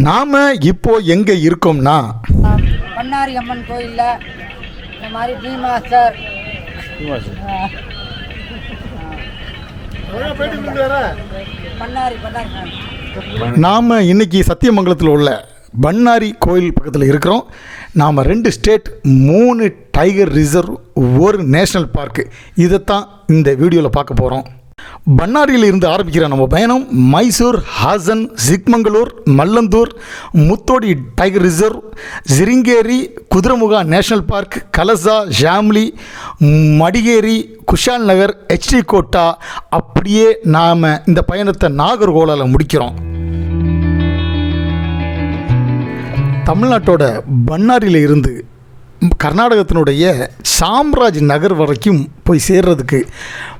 நாம் இப்போ எங்கே இருக்கோம்னா பண்ணாரி அம்மன் கோயிலில் இந்த மாதிரி டீ மாஸ்டர் பண்ணாரி நாம் இன்னைக்கு சத்தியமங்கலத்தில் உள்ள பண்ணாரி கோயில் பக்கத்தில் இருக்கிறோம். நாம் 2 ஸ்டேட் 3 டைகர் ரிசர்வ் ஒரு நேஷ்னல் பார்க்கு இதைத்தான் இந்த வீடியோவில் பார்க்க போகிறோம். பண்ணாரியில் இருந்து ஆரம்பிக்கிற நம்ம பயணம் Mysore, Hassan, Chikmagalur, Mallandur, Muthodi tiger reserve, Sringeri, Kudremukh national park, Kalasa, Shamli, Madikeri, Kushal Nagar, HD Kote, அப்படியே நாம் இந்த பயணத்தை நாகர்கோலாவில் முடிக்கிறோம். தமிழ்நாட்டோட பண்ணாரியில் இருந்து கர்நாடகத்தினுடைய சாம்ராஜ் நகர் வரைக்கும் போய் சேர்றதுக்கு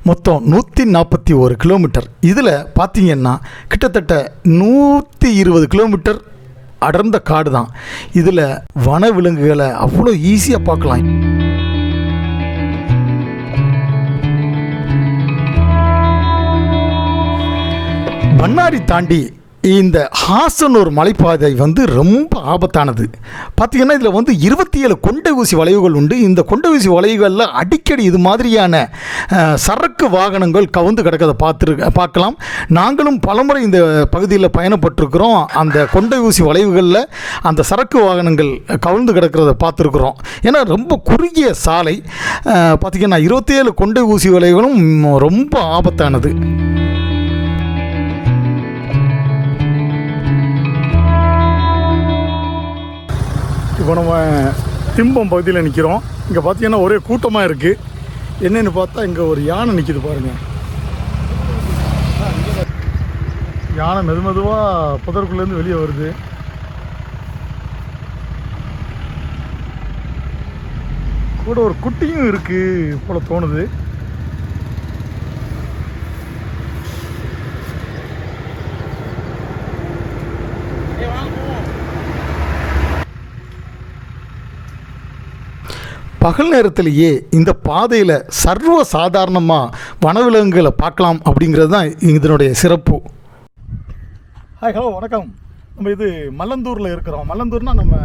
மொத்தம் 141 கிலோமீட்டர். இதில் பார்த்திங்கன்னா கிட்டத்தட்ட 120 கிலோமீட்டர் அடர்ந்த காடு தான். இதில் வனவிலங்குகளை அவ்வளோ ஈஸியாக பார்க்கலாம். பண்ணாரி தாண்டி இந்த ஹாசன் ஒரு மலைப்பாதை ரொம்ப ஆபத்தானது. பார்த்திங்கன்னா இதில் 27 கொண்டை ஊசி வளைவுகள் உண்டு. இந்த கொண்டை ஊசி வளைவுகளில் அடிக்கடி இது மாதிரியான சரக்கு வாகனங்கள் கவுந்து கிடக்கிறத பார்க்கலாம். நாங்களும் பலமுறை இந்த பகுதியில் பயணப்பட்டிருக்கிறோம். அந்த கொண்டை ஊசி வளைவுகளில் அந்த சரக்கு வாகனங்கள் கவுந்து கிடக்கிறத பார்த்துருக்குறோம். ஏன்னா ரொம்ப குறுகிய சாலை. பார்த்திங்கன்னா 27 கொண்டை ஊசி வளைவுகளும் ரொம்ப ஆபத்தானது. இப்போ நம்ம திம்பம் பகுதியில் நிற்கிறோம். இங்கே பார்த்தீங்கன்னா ஒரே கூட்டமாக இருக்குது. என்னென்னு பார்த்தா இங்கே ஒரு யானை நிற்கிது பாருங்கள். யானை மெதுவாக புதருக்குள்ளேருந்து வெளியே வருது. கூட ஒரு குட்டியும் இருக்குது போல தோணுது. பகல் நேரத்திலேயே இந்த பாதையில் சர்வ சாதாரணமாக வனவிலங்குகளை பார்க்கலாம் அப்படிங்கிறது தான் இதனுடைய சிறப்பு. ஹாய், ஹலோ, வணக்கம். நம்ம இது மல்லந்தூரில் இருக்கிறோம். மல்லந்தூர்னால் நம்ம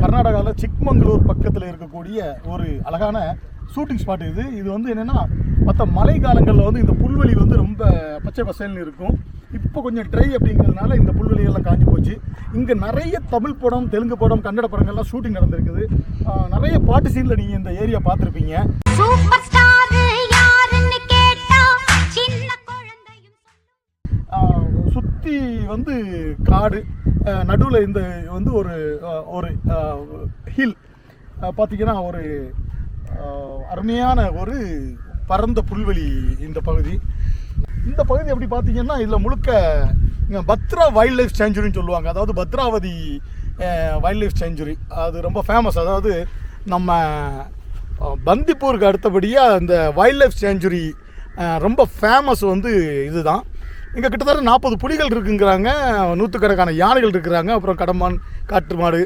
கர்நாடகாவில் சிக்மங்களூர் பக்கத்தில் இருக்கக்கூடிய ஒரு அழகான ஷூட்டிங் ஸ்பாட். இது என்னென்னா மற்ற மழை காலங்களில் இந்த புல்வெளி ரொம்ப பச்சை பசேல்னு இருக்கும். இப்போ கொஞ்சம் ட்ரை அப்படிங்கிறதுனால இந்த புல்வெளிகள்லாம் காஞ்சி போச்சு. இங்கே நிறைய தமிழ் படம், தெலுங்கு படம், கன்னட படங்கள்லாம் ஷூட்டிங் நடந்திருக்குது. நிறைய பாட்டு சீனில் நீங்கள் இந்த ஏரியா பார்த்துருப்பீங்க. சுற்றி காடு, நடுவில் இந்த ஒரு ஒரு ஹில் பார்த்திங்கன்னா ஒரு அருமையான ஒரு பரந்த புல்வெளி இந்த பகுதி. இந்த பகுதி எப்படி பார்த்தீங்கன்னா இதில் முழுக்க பத்ரா வைல்ட் லைஃப் சேஞ்சுரின்னு சொல்லுவாங்க. அதாவது பத்ராவதி வைல்ட் லைஃப் சேஞ்சுரி அது ரொம்ப ஃபேமஸ். அதாவது நம்ம பந்திப்பூருக்கு அடுத்தபடியாக இந்த வைல்ட் லைஃப் சேஞ்சுரி ரொம்ப ஃபேமஸ் இதுதான். இங்கே கிட்டத்தட்ட 40 புலிகள் இருக்குங்கிறாங்க, 100கணக்கான யானைகள் இருக்கிறாங்க, அப்புறம் கடமான், காட்டு மாடு,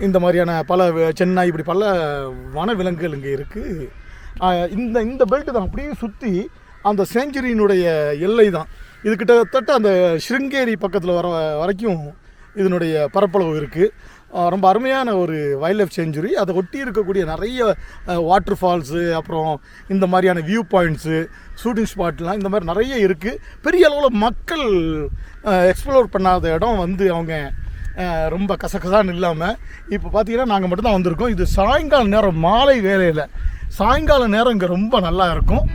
இந்த மாதிரியான பல சென்னாய், இப்படி பல வனவிலங்குகள் இங்கே இருக்குது. இந்த பெல்ட்டு தான் அப்படியே சுற்றி அந்த சேஞ்சுரியினுடைய எல்லை தான். இது கிட்டத்தட்ட அந்த சிருங்கேரி பக்கத்தில் வரைக்கும் இதனுடைய பரப்பளவு இருக்குது. ரொம்ப அருமையான ஒரு வைல்ட் லைஃப் சேஞ்சுரி. அதை ஒட்டி இருக்கக்கூடிய நிறைய வாட்டர் ஃபால்ஸு, அப்புறம் இந்த மாதிரியான வியூ பாயிண்ட்ஸு, ஷூட்டிங் ஸ்பாட்லாம் இந்த மாதிரி நிறைய இருக்குது. பெரிய அளவில் மக்கள் எக்ஸ்ப்ளோர் பண்ணாத இடம் அவங்க ரொம்ப கசகசான்னு இல்லாமல் இப்போ பார்த்திங்கன்னா நாங்கள் மட்டும்தான் வந்திருக்கோம். இது சாயங்கால நேரம், மாலை வேளையில் சாயங்கால நேரம் இங்கே ரொம்ப நல்லா இருக்கும்.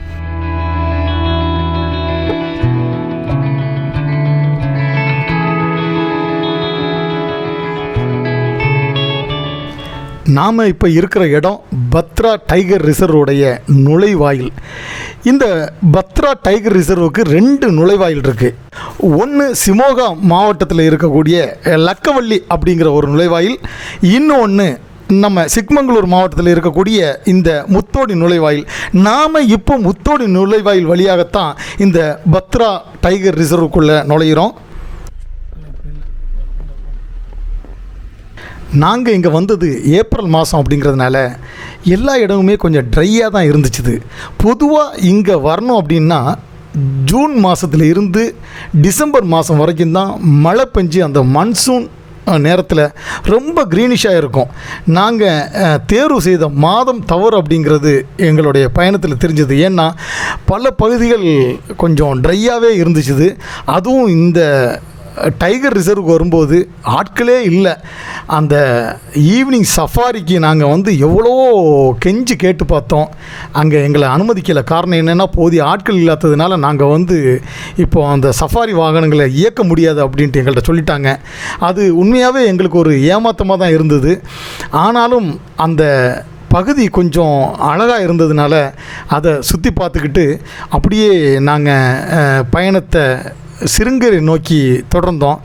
நாம் இப்போ இருக்கிற இடம் பத்ரா டைகர் ரிசர்வோடைய நுழைவாயில். இந்த பத்ரா டைகர் ரிசர்வுக்கு 2 நுழைவாயில் இருக்குது. ஒன்று சிமோகா மாவட்டத்தில் இருக்கக்கூடிய லக்கவள்ளி அப்படிங்கிற ஒரு நுழைவாயில், இன்னொன்று நம்ம சிக்மங்களூர் மாவட்டத்தில் இருக்கக்கூடிய இந்த முத்தோடி நுழைவாயில். நாம் இப்போ முத்தோடி நுழைவாயில் வழியாகத்தான் இந்த பத்ரா டைகர் ரிசர்வுக்குள்ளே நுழையிறோம். நாங்கள் இங்கே வந்தது ஏப்ரல் மாதம் அப்படிங்கிறதுனால எல்லா இடமுமே கொஞ்சம் ட்ரையாக தான் இருந்துச்சு. பொதுவாக இங்கே வரணும் அப்படின்னா ஜூன் மாதத்துல இருந்து டிசம்பர் மாதம் வரைக்கும் தான் மழை பெஞ்சு அந்த மன்சூன் நேரத்தில் ரொம்ப க்ரீனிஷாக இருக்கும். நாங்கள் தேர்வு செய்த மாதம் தவறு அப்படிங்கிறது எங்களுடைய பயணத்தில் தெரிஞ்சது. ஏன்னா பல பகுதிகள் கொஞ்சம் ட்ரையாகவே இருந்துச்சு. அதுவும் இந்த டைகர் ரிசர்வுக்கு வரும்போது ஆட்களே இல்லை. அந்த ஈவினிங் சஃபாரிக்கு நாங்கள் வந்து எவ்வளோ கெஞ்சி கேட்டு பார்த்தோம், அங்கே எங்களை அனுமதிக்கலை. காரணம் என்னென்னா போதிய ஆட்கள் இல்லாததுனால நாங்கள் வந்து இப்போது அந்த சஃபாரி வாகனங்களை இயக்க முடியாது அப்படின்ட்டு எங்கள்கிட்ட சொல்லிட்டாங்க. அது உண்மையாகவே எங்களுக்கு ஒரு ஏமாற்றமாக தான் இருந்தது. ஆனாலும் அந்த பகுதி கொஞ்சம் அழகாக இருந்ததுனால அதை சுற்றி பார்த்துக்கிட்டு அப்படியே நாங்கள் பயணத்தை சிருங்கேரி நோக்கி தொடர்ந்தோம்.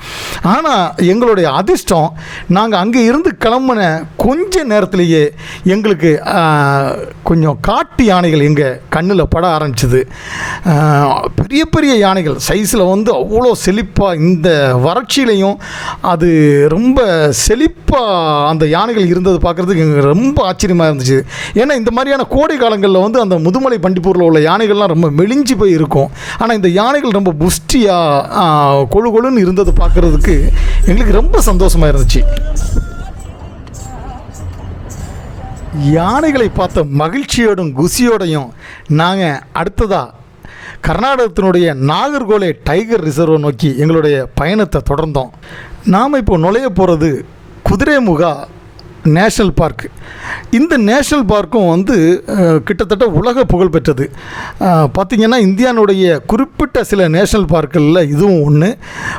ஆனால் எங்களுடைய அதிர்ஷ்டம், நாங்கள் அங்கே இருந்து கிளம்பின கொஞ்ச நேரத்திலேயே எங்களுக்கு கொஞ்சம் காட்டு யானைகள் எங்கள் கண்ணில் பட ஆரம்பிச்சிது. பெரிய பெரிய யானைகள் சைஸில் வந்து அவ்வளோ செழிப்பாக, இந்த வறட்சியிலையும் அது ரொம்ப செழிப்பாக அந்த யானைகள் இருந்தது பார்க்குறதுக்கு எங்களுக்கு ரொம்ப ஆச்சரியமாக இருந்துச்சு. ஏன்னா இந்த மாதிரியான கோடை காலங்களில் வந்து அந்த முதுமலை பண்டிப்பூரில் உள்ள யானைகள்லாம் ரொம்ப மெலிஞ்சு போய் இருக்கும். ஆனால் இந்த யானைகள் ரொம்ப புஷ்டியாக கொழு கொழுன்னு இருந்தது பார்க்குறதுக்கு எங்களுக்கு ரொம்ப சந்தோஷமாக இருந்துச்சு. யானைகளை பார்த்த மகிழ்ச்சியோடும் குஷியோடையும் நாங்கள் அடுத்ததாக கர்நாடகத்தினுடைய நாகர்கோலே டைகர் ரிசர்வை நோக்கி எங்களுடைய பயணத்தை தொடர்ந்தோம். நாம் இப்போ நுழைய போகிறது குதிரைமுகா நேஷ்னல் பார்க். இந்த நேஷ்னல் பார்க்கும் வந்து கிட்டத்தட்ட உலக புகழ் பெற்றது. பார்த்திங்கன்னா இந்தியாவுடைய குறிப்பிட்ட சில நேஷ்னல் பார்க்குகளில் இதுவும் ஒன்று.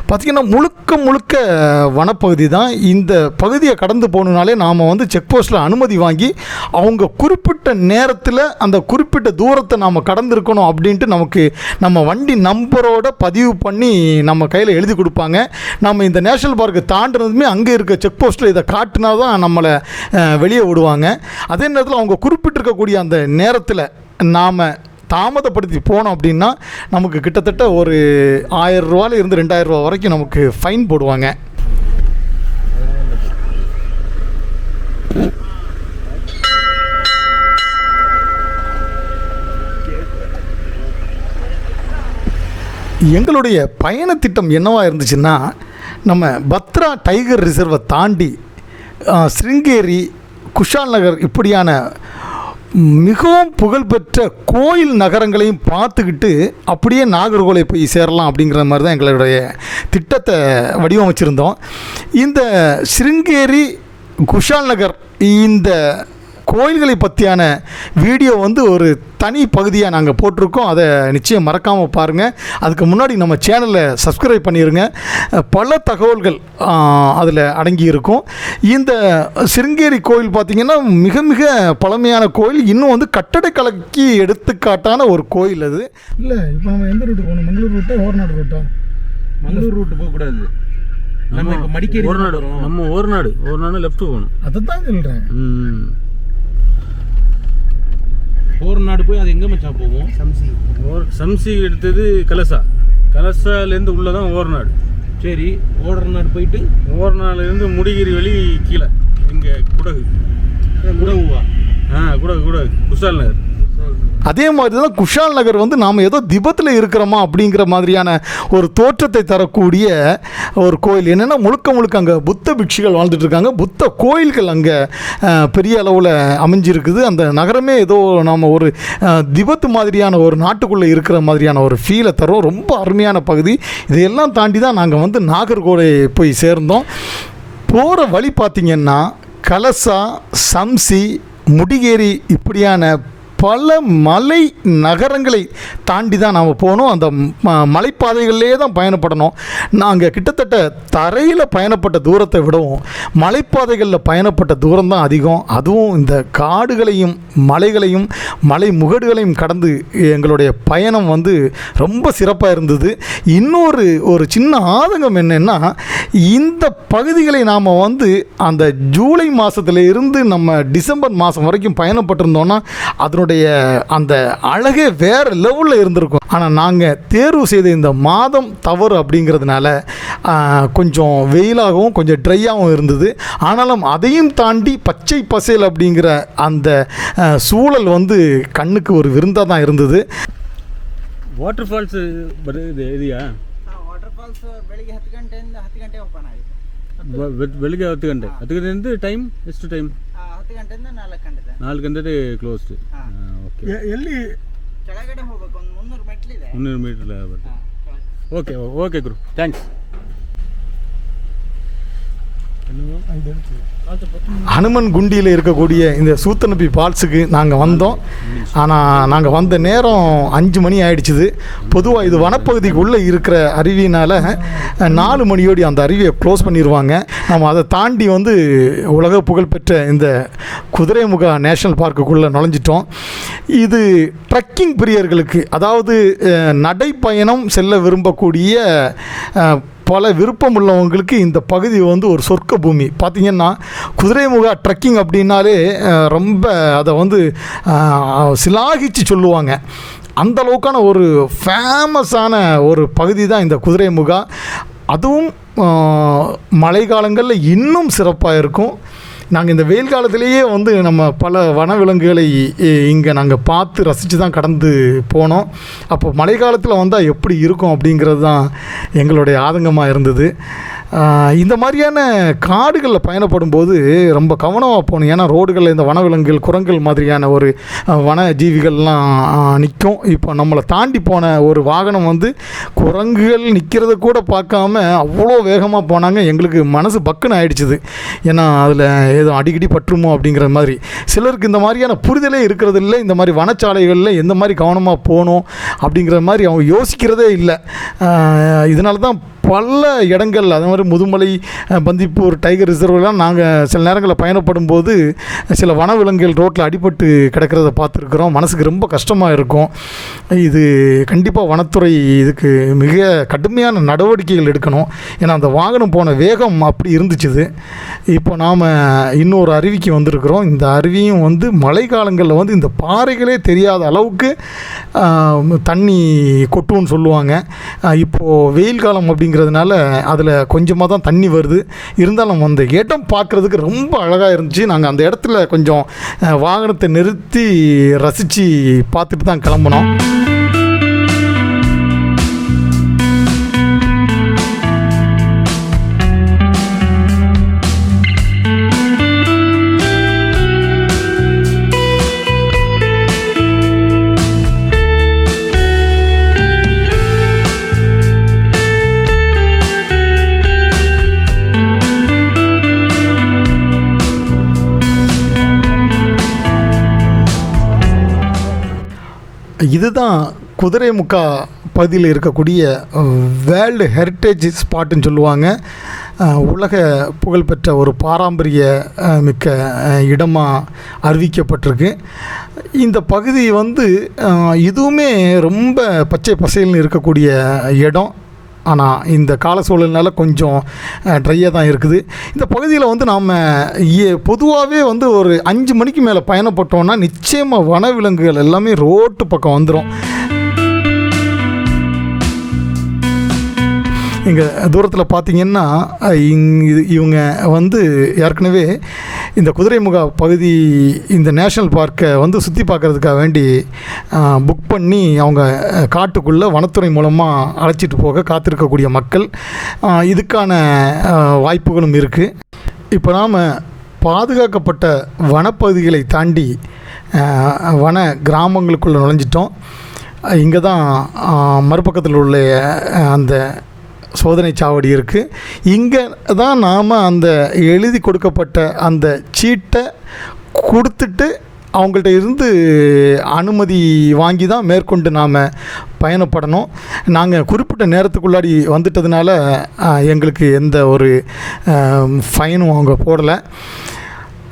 பார்த்திங்கன்னா முழுக்க முழுக்க வனப்பகுதி தான். இந்த பகுதியை கடந்து போகணுனாலே நாம் வந்து செக் போஸ்ட்டில் அனுமதி வாங்கி அவங்க குறிப்பிட்ட நேரத்தில் அந்த குறிப்பிட்ட தூரத்தை நாம் கடந்திருக்கணும் அப்படின்ட்டு நமக்கு நம்ம வண்டி நம்பரோட பதிவு பண்ணி நம்ம கையில் எழுதி கொடுப்பாங்க. நம்ம இந்த நேஷ்னல் பார்க்கை தாண்டினதுமே அங்கே இருக்க செக் போஸ்ட்டில் இதை காட்டினா தான் நம்மளை வெளியே விடுவாங்க. அதே நேரத்தில் அவங்க குறிப்பிட்டிருக்கக்கூடிய அந்த நேரத்தில் நாம் தாமதப்படுத்தி போனோம் அப்படின்னா நமக்கு கிட்டத்தட்ட ஒரு 1000 ரூபாயிலிருந்து 2000 ரூபா வரைக்கும் நமக்கு ஃபைன் போடுவாங்க. எங்களுடைய பயண திட்டம் என்னவாக இருந்துச்சுன்னா, நம்ம பத்ரா டைகர் ரிசர்வை தாண்டி சிருங்கேரி, குஷால் நகர் இப்படியான மிகவும் புகழ்பெற்ற கோயில் நகரங்களையும் பார்த்துக்கிட்டு அப்படியே நாகர்கோலை போய் சேரலாம் அப்படிங்கிற மாதிரி தான் எங்களுடைய திட்டத்தை வடிவமைச்சிருந்தோம். இந்த சிருங்கேரி, குஷால் நகர் இந்த கோயில்களை பற்றியான வீடியோ வந்து ஒரு தனி பகுதியாக நாங்கள் போட்டிருக்கோம். அதை நிச்சயம் மறக்காமல் பாருங்கள். அதுக்கு முன்னாடி நம்ம சேனலை சப்ஸ்கிரைப் பண்ணிடுங்க. பல தகவல்கள் அதில் அடங்கி இருக்கும். இந்த சிருங்கேரி கோயில் பார்த்திங்கன்னா மிக மிக பழமையான கோயில். இன்னும் வந்து கட்டடக்கலைக்கு எடுத்துக்காட்டான ஒரு கோயில் அது. இல்லை, இப்போ நம்ம எந்த ரூட்டு போகணும்? மங்களூர் ரூட்டா ஓர்நாடு ரூட்டா? மங்களூர் ரூட்டு போகக்கூடாது. நம்ம இப்போ மடிக்கேரி ஓர்நாடு, நம்ம ஓர்நாடு லெஃப்ட் போகணும். அதை தான் சொல்கிறேன். ஓர்நாடு போய் அது எங்கே மச்சான் போவோம்? சம்சி எடுத்தது கலசாலேருந்து உள்ளே தான் ஓர்நாடு. சரி, ஓர்நாடு போயிட்டு ஓர்நாடுலேருந்து முடிகிரி வழி கீழே இங்கே குடகு. குடகுவா? குடகு குஷால் நகர். அதே மாதிரி தான் குஷால் நகர் வந்து நாம் ஏதோ திபத்தில் இருக்கிறோமா அப்படிங்கிற மாதிரியான ஒரு தோற்றத்தை தரக்கூடிய ஒரு கோயில். என்னென்னா முழுக்க முழுக்க அங்கே புத்த பிக்ஷுகள் வாழ்ந்துட்டு இருக்காங்க. புத்த கோயில்கள் அங்கே பெரிய அளவில் அமைஞ்சிருக்குது. அந்த நகரமே ஏதோ நாம் ஒரு திபத்து மாதிரியான ஒரு நாட்டுக்குள்ளே இருக்கிற மாதிரியான ஒரு ஃபீலை தரும். ரொம்ப அருமையான பகுதி. இதையெல்லாம் தாண்டி தான் நாங்கள் வந்து நாகர்கோலை போய் சேர்ந்தோம். போகிற வழி பார்த்திங்கன்னா கலசா, சம்சி, முடிகேரி இப்படியான பல மலை நகரங்களை தாண்டி தான் நாம் போகணும். அந்த மலைப்பாதைகளிலே தான் பயணப்படணும். நாங்கள் கிட்டத்தட்ட தரையில் பயணப்பட்ட தூரத்தை விடவும் மலைப்பாதைகளில் பயணப்பட்ட தூரம் தான் அதிகம். அதுவும் இந்த காடுகளையும் மலைகளையும் மலை முகடுகளையும் கடந்து எங்களுடைய பயணம் வந்து ரொம்ப சிறப்பாக இருந்தது. இன்னொரு சின்ன ஆதங்கம் என்னென்னா, இந்த பகுதிகளை நாம் வந்து அந்த ஜூலை மாதத்துல இருந்து நம்ம டிசம்பர் மாதம் வரைக்கும் பயணப்பட்டிருந்தோன்னா அதனுடைய அந்த அழகே வேறு லெவலில் இருந்திருக்கும். ஆனால் நாங்கள் தேர்வு செய்த இந்த மாதம் தவறு அப்படிங்கிறதுனால கொஞ்சம் வெயிலாகவும் கொஞ்சம் ட்ரையாகவும் இருந்தது. ஆனாலும் அதையும் தாண்டி பச்சை பசேல் அப்படிங்கிற அந்த சூழல் வந்து கண்ணுக்கு ஒரு விருந்தாக தான் இருந்தது. ವಾಟರ್ ಫಾಲ್ಸ್ ಇದೆಯಾ? ವಾಟರ್ ಫಾಲ್ಸ್ ಬೆಳಿಗ್ಗೆ 10 ಗಂಟೆಯಿಂದ 10 ಗಂಟೆ ಓಪನ್ ಆಗಿದೆ. ಬೆಳಿಗ್ಗೆ 10 ಗಂಟೆ 10 ಗಂಟೆಯಿಂದ ಟೈಮ್ ಎಷ್ಟು ಟೈಮ್? 10 ಗಂಟೆಯಿಂದ 4 ಗಂಟೆ. 4 ಗಂಟೆಗೆ ಕ್ಲೋಸ್ಡ್. ಓಕೆ. ಎಲ್ಲಿ ಕೆಳಗಡೆ ಹೋಗ್ಬೇಕು, ಒಂದು 300 ಮೆಟ್ಲಿದೆ. 300 ಮೀಟರ್ ಬರುತ್ತೆ. ಓಕೆ ಓಕೆ ಗುರು, ಥ್ಯಾಂಕ್ಸ್. ஹனுமன் குண்டியில் இருக்கக்கூடிய இந்த சூத்தனப்பி ஃபால்ஸுக்கு நாங்கள் வந்தோம். ஆனால் நாங்கள் வந்த நேரம் 5 மணி ஆகிடுச்சிது. பொதுவாக இது வனப்பகுதிக்குள்ளே இருக்கிற அருவினால் 4 மணியோடி அந்த அருவியை க்ளோஸ் பண்ணிடுவாங்க. நம்ம அதை தாண்டி வந்து உலக புகழ்பெற்ற இந்த குதிரைமுகா நேஷ்னல் பார்க்குக்குள்ளே நுழைஞ்சிட்டோம். இது ட்ரக்கிங் பிரியர்களுக்கு, அதாவது நடைப்பயணம் செல்ல விரும்பக்கூடிய பல விருப்பம் உள்ளவங்களுக்கு இந்த பகுதி வந்து ஒரு சொர்க்க பூமி. பார்த்திங்கன்னா குதிரைமுகா ட்ரெக்கிங் அப்படின்னாலே ரொம்ப அதை வந்து சிலாகிச்சு சொல்லுவாங்க. அந்த அளவுக்கான ஒரு ஃபேமஸான ஒரு பகுதி தான் இந்த குதிரைமுகா. அதுவும் மழை காலங்களில் இன்னும் சிறப்பாக இருக்கும். நாங்கள் இந்த வெயில் காலத்திலேயே வந்து நம்ம பல வனவிலங்குகளை இங்கே நாங்கள் பார்த்து ரசித்து தான் கடந்து போனோம். அப்போ மழை காலத்தில் வந்தால் எப்படி இருக்கும் அப்படிங்கிறது தான் எங்களுடைய ஆதங்கமாக இருந்தது. இந்த மாதிரியான காடுகளில் பயணப்படும் போது ரொம்ப கவனமாக போகணும். ஏன்னா ரோடுகளில் இந்த வனவிலங்குகள், குரங்குகள் மாதிரியான ஒரு வன ஜீவிகள்லாம் நிற்கும். இப்போ நம்மளை தாண்டி போன ஒரு வாகனம் வந்து குரங்குகள் நிற்கிறத கூட பார்க்காம அவ்வளோ வேகமாக போனாங்க. எங்களுக்கு மனசு பக்குன்னு ஆயிடுச்சுது. ஏன்னா அதில் ஏதோ அடிக்கடி பற்றுமோ அப்படிங்கிற மாதிரி. சிலருக்கு இந்த மாதிரியான புரிதலே இருக்கிறது இல்லை. இந்த மாதிரி வனச்சாலைகளில் எந்த மாதிரி கவனமாக போகணும் அப்படிங்கிற மாதிரி அவங்க யோசிக்கிறதே இல்லை. இதனால தான் பல இடங்கள், அது மாதிரி முதுமலை, பந்திப்பூர் டைகர் ரிசர்வ்லாம் நாங்கள் சில நேரங்களில் பயணப்படும் போது சில வனவிலங்குகள் ரோட்டில் அடிபட்டு கிடக்கிறத பார்த்துருக்குறோம். மனசுக்கு ரொம்ப கஷ்டமாக இருக்கும். இது கண்டிப்பாக வனத்துறை இதுக்கு மிக கடுமையான நடவடிக்கைகள் எடுக்கணும். ஏன்னா அந்த வாகனம் போன வேகம் அப்படி இருந்துச்சுது. இப்போ நாம் இன்னொரு அருவிக்கு வந்திருக்கிறோம். இந்த அருவியும் வந்து மழை காலங்களில் வந்து இந்த பாறைகளே தெரியாத அளவுக்கு தண்ணி கொட்டுன்னு சொல்லுவாங்க. இப்போது வெயில் காலம் அப்படிங்கிறதுனால அதில் கொஞ்சமாக தான் தண்ணி வருது. இருந்தாலும் அந்த இடம் பார்க்குறதுக்கு ரொம்ப அழகாக இருந்துச்சு. நாங்கள் அந்த இடத்துல கொஞ்சம் வாகனத்தை நிறுத்தி ரசித்து பார்த்துட்டு தான் கிளம்பினோம். இதுதான் குதிரைமுகா பகுதியில் இருக்கக்கூடிய வேர்ல்டு ஹெரிட்டேஜ் ஸ்பாட்டுன்னு சொல்லுவாங்க. உலக புகழ்பெற்ற ஒரு பாரம்பரிய மிக்க இடமாக அறிவிக்கப்பட்டிருக்கு. இந்த பகுதி வந்து இதுவுமே ரொம்ப பச்சை பசேல்னு இருக்கக்கூடிய இடம். ஆனால் இந்த கால சூழல்னால கொஞ்சம் ட்ரையாக தான் இருக்குது. இந்த பகுதியில் வந்து நாம் பொதுவாகவே வந்து ஒரு 5 மணிக்கு மேலே பயணப்பட்டோன்னா நிச்சயமாக வனவிலங்குகள் எல்லாமே ரோட்டு பக்கம் வந்துடும். இங்கே தூரத்தில் பார்த்திங்கன்னா இவங்க வந்து ஏற்கனவே இந்த குதிரைமுகா பகுதி, இந்த நேஷ்னல் பார்க்கை வந்து சுற்றி பார்க்குறதுக்காக வேண்டி புக் பண்ணி அவங்க காட்டுக்குள்ளே வனத்துறை மூலமாக அழைச்சிட்டு போக காத்திருக்கக்கூடிய மக்கள். இதுக்கான வாய்ப்புகளும் இருக்குது. இப்போ நாம் பாதுகாக்கப்பட்ட வனப்பகுதிகளை தாண்டி வன கிராமங்களுக்குள்ளே நுழைஞ்சிட்டோம். இங்கே தான் மறுபக்கத்தில் உள்ள அந்த சோதனை சாவடி இருக்குது. இங்கே தான் நாம் அந்த எழுதி கொடுக்கப்பட்ட அந்த சீட்டை கொடுத்துட்டு அவங்கள்ட்ட இருந்து அனுமதி வாங்கி தான் மேற்கொண்டு நாம் பயணப்படணும். நாங்கள் குறிப்பிட்ட நேரத்துக்குள்ளாடி வந்துட்டதுனால எங்களுக்கு எந்த ஒரு ஃபைனும் அவங்க போடலை.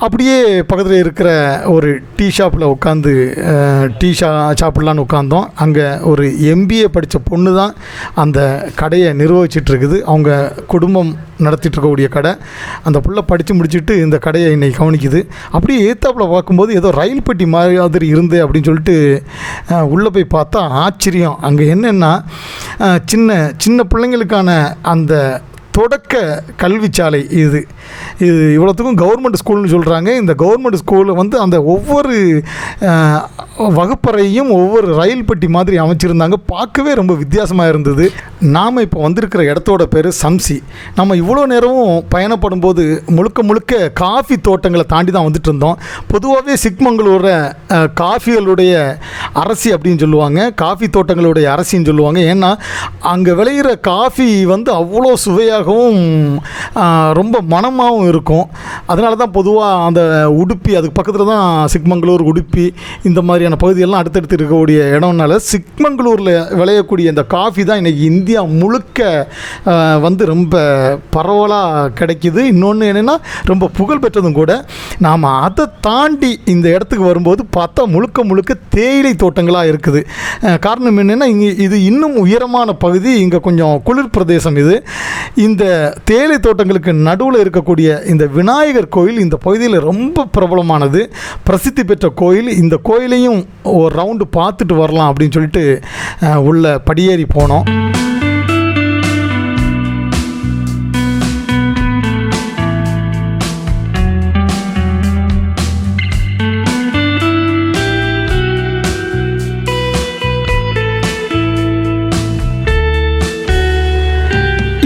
அப்படியே பக்கத்தில் இருக்கிற ஒரு டீ ஷாப்பில் உட்காந்து டீ சாப்பிட்லான்னு உட்காந்தோம். அங்கே ஒரு MBA படித்த பொண்ணு தான் அந்த கடையை நிர்வகிச்சிட்ருக்குது. அவங்க குடும்பம் நடத்திட்டுருக்கக்கூடிய கடை. அந்த புள்ள படித்து முடிச்சுட்டு இந்த கடையை இன்னைக்கு கவனிக்குது. அப்படியே ஏத்தாப்பில் பார்க்கும்போது ஏதோ ரயில் பெட்டி மாதிரி இருந்து அப்படின்னு சொல்லிட்டு உள்ளே போய் பார்த்தா ஆச்சரியம். அங்கே என்னென்னா சின்ன பிள்ளைங்களுக்கான அந்த தொடக்க கல்விச்சாலை இது இவ்வளோத்துக்கும் கவர்மெண்ட் ஸ்கூல்னு சொல்கிறாங்க. இந்த கவர்மெண்ட் ஸ்கூலில் வந்து அந்த ஒவ்வொரு வகுப்பறையும் ஒவ்வொரு ரயில் பெட்டி மாதிரி அமைச்சிருந்தாங்க. பார்க்கவே ரொம்ப வித்தியாசமாக இருந்தது. நாம் இப்போ வந்திருக்கிற இடத்தோட பேர் சம்சி. நம்ம இவ்வளோ நேரமும் பயணப்படும் போது முழுக்க காஃபி தோட்டங்களை தாண்டி தான் வந்துட்டு இருந்தோம். பொதுவாகவே சிக்மங்களூரை காஃபிகளுடைய அரசி அப்படின்னு சொல்லுவாங்க, காஃபி தோட்டங்களுடைய அரசின்னு சொல்லுவாங்க. ஏன்னா அங்கே விளையிற காஃபி வந்து அவ்வளோ சுவையாகவும் ரொம்ப மணமாகவும் இருக்கும். அதனால தான் பொதுவாக அந்த உடுப்பி, அதுக்கு பக்கத்தில் தான் சிக்மங்களூர், உடுப்பி இந்த மாதிரியான பகுதியெல்லாம் அடுத்தடுத்து இருக்கக்கூடிய இடம்னால சிக்மங்களூரில் விளையக்கூடிய இந்த காஃபி தான் இன்றைக்கி இந்தியா முழுக்க வந்து ரொம்ப பரவலாக கிடைக்கிது. இன்னொன்று என்னென்னா ரொம்ப புகழ்பெற்றதும் கூட. நாம் அதை தாண்டி இந்த இடத்துக்கு வரும்போது பார்த்தா முழுக்க தேயிலை தோட்டங்களாக இருக்குது. காரணம் என்னென்னா இது இன்னும் உயரமான பகுதி, இங்கே கொஞ்சம் குளிர் பிரதேசம் இது. இந்த தேயிலை தோட்டங்களுக்கு நடுவில் இருக்கக்கூடிய இந்த விநாயகர் கோயில் இந்த பகுதியில் ரொம்ப பிரபலமானது, பிரசித்தி பெற்ற கோயில். இந்த கோயிலையும் ஒரு ரவுண்டு பார்த்துட்டு வரலாம் அப்படின்னு சொல்லிட்டு உள்ள படியேறி போனோம்.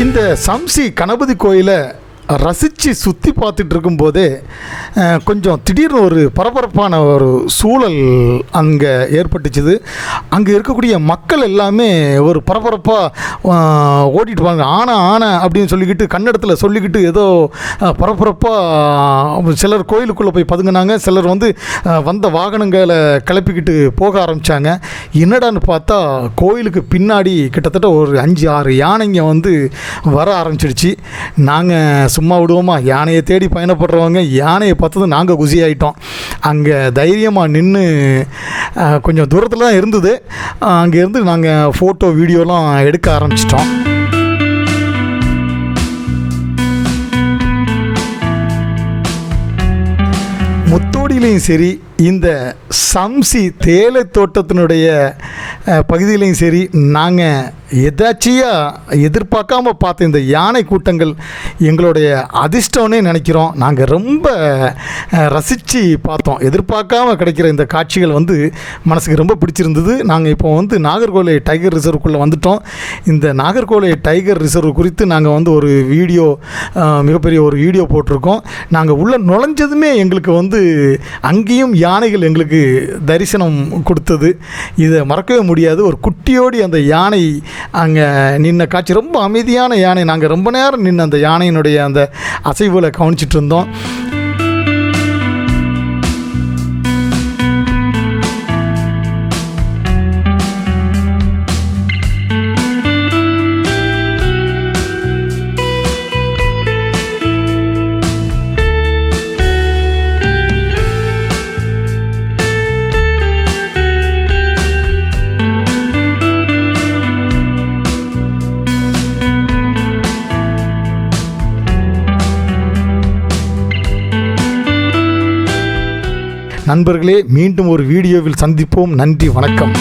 இந்த சம்சி கணபதி கோயிலை ரசித்து சுற்றி பார்த்துட்டு இருக்கும்போதே கொஞ்சம் திடீர்னு ஒரு பரபரப்பான ஒரு சூழல் அங்கே ஏற்பட்டுச்சுது. அங்கே இருக்கக்கூடிய மக்கள் எல்லாமே ஒரு பரபரப்பாக ஓடிட்டு வாங்க, ஆனை அப்படின்னு சொல்லிக்கிட்டு கன்னடத்தில் சொல்லிக்கிட்டு ஏதோ பரபரப்பாக சிலர் கோயிலுக்குள்ளே போய் பதுங்கினாங்க. சிலர் வந்து வந்த வாகனங்களை கிளப்பிக்கிட்டு போக ஆரம்பித்தாங்க. என்னடான்னு பார்த்தா கோயிலுக்கு பின்னாடி கிட்டத்தட்ட ஒரு 5-6 யானைங்க வந்து வர ஆரம்பிச்சிடுச்சு. நாங்கள் சும்மா விடுவோமா? யானையை தேடி பயணப்படுறவங்க, யானையை பார்த்தது நாங்கள் குசி ஆகிட்டோம். அங்கே தைரியமாக நின்று கொஞ்சம் தூரத்தில் தான் இருந்தது. அங்கேருந்து நாங்கள் ஃபோட்டோ வீடியோலாம் எடுக்க ஆரம்பிச்சிட்டோம். முத்தோடியிலையும் சரி, இந்த சம்சி தேயிலை தோட்டத்தினுடைய பகுதியிலையும் சரி, நாங்கள் எதிர்பார்க்காம பார்த்த இந்த யானை கூட்டங்கள் எங்களுடைய அதிர்ஷ்டம்னே நினைக்கிறோம். நாங்கள் ரொம்ப ரசித்து பார்த்தோம். எதிர்பார்க்காம கிடைக்கிற இந்த காட்சிகள் வந்து மனசுக்கு ரொம்ப பிடிச்சிருந்தது. நாங்கள் இப்போ வந்து நாகர்கோவில் டைகர் ரிசர்வுக்குள்ளே வந்துட்டோம். இந்த நாகர்கோவில் டைகர் ரிசர்வ் குறித்து நாங்கள் வந்து ஒரு வீடியோ, மிகப்பெரிய ஒரு வீடியோ போட்டிருக்கோம். நாங்கள் உள்ளே நுழைஞ்சதுமே எங்களுக்கு வந்து அங்கேயும் யானைகள் எங்களுக்கு தரிசனம் கொடுத்தது. இதை மறக்கவே முடியாது. ஒரு குட்டியோடி அந்த யானை அங்கே நின்ன காட்சி, ரொம்ப அமைதியான யானை. நாங்கள் ரொம்ப நேரம் நின்று அந்த யானையினுடைய அந்த அசைவுகளை கவனிச்சிட்டு இருந்தோம். நண்பர்களே, மீண்டும் ஒரு வீடியோவில் சந்திப்போம். நன்றி, வணக்கம்.